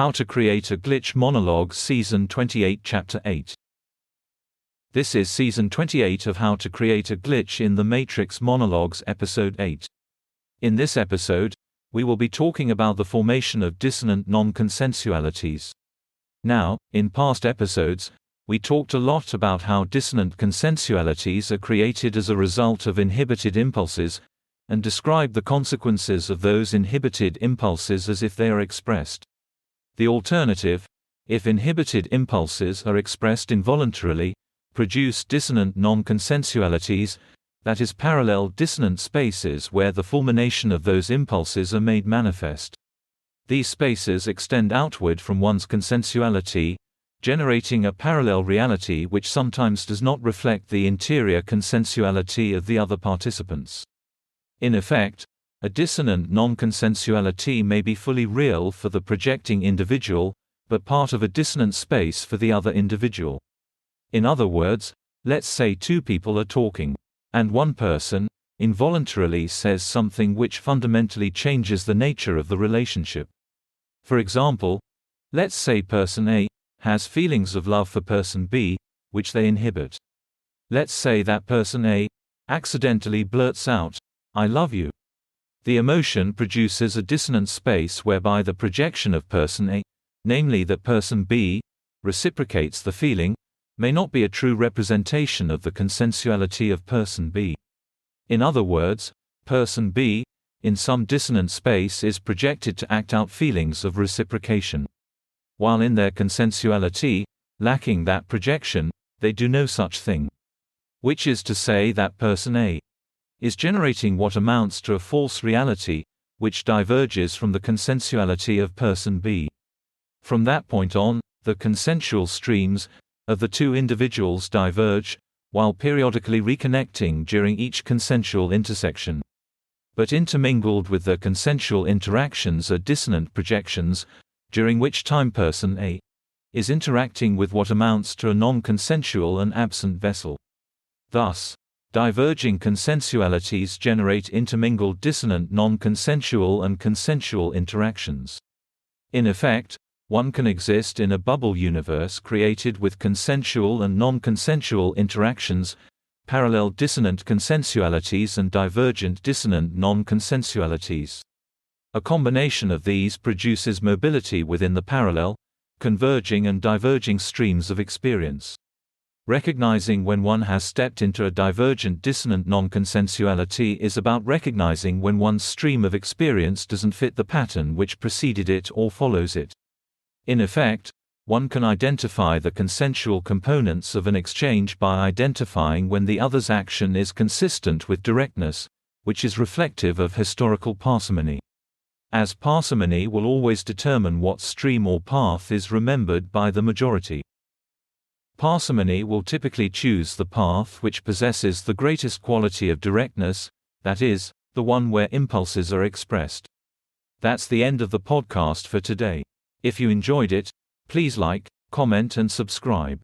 How to Create a Glitch Monologues Season 28 Chapter 8. This is Season 28 of How to Create a Glitch in the Matrix Monologues Episode 8. In this episode, we will be talking about the formation of dissonant non-consensualities. Now, in past episodes, we talked a lot about how dissonant consensualities are created as a result of inhibited impulses, and described the consequences of those inhibited impulses as if they are expressed. The alternative, if inhibited impulses are expressed involuntarily, produce dissonant non-consensualities, that is, parallel dissonant spaces where the fulmination of those impulses are made manifest. These spaces extend outward from one's consensuality, generating a parallel reality which sometimes does not reflect the interior consensuality of the other participants. In effect, a dissonant non-consensuality may be fully real for the projecting individual, but part of a dissonant space for the other individual. In other words, let's say two people are talking, and one person, involuntarily says something which fundamentally changes the nature of the relationship. For example, let's say person A has feelings of love for person B, which they inhibit. Let's say that person A accidentally blurts out, "I love you." The emotion produces a dissonant space whereby the projection of person A, namely that person B, reciprocates the feeling, may not be a true representation of the consensuality of person B. In other words, person B, in some dissonant space, is projected to act out feelings of reciprocation. While in their consensuality, lacking that projection, they do no such thing. Which is to say that person A is generating what amounts to a false reality, which diverges from the consensuality of person B. From that point on, the consensual streams of the two individuals diverge, while periodically reconnecting during each consensual intersection. But intermingled with the consensual interactions are dissonant projections, during which time person A is interacting with what amounts to a non-consensual and absent vessel. Thus, diverging consensualities generate intermingled dissonant non-consensual and consensual interactions. In effect, one can exist in a bubble universe created with consensual and non-consensual interactions, parallel dissonant consensualities and divergent dissonant non-consensualities. A combination of these produces mobility within the parallel, converging and diverging streams of experience. Recognizing when one has stepped into a divergent dissonant non-consensuality is about recognizing when one's stream of experience doesn't fit the pattern which preceded it or follows it. In effect, one can identify the consensual components of an exchange by identifying when the other's action is consistent with directness, which is reflective of historical parsimony. As parsimony will always determine what stream or path is remembered by the majority. Parsimony will typically choose the path which possesses the greatest quality of directness, that is, the one where impulses are expressed. That's the end of the podcast for today. If you enjoyed it, please like, comment and subscribe.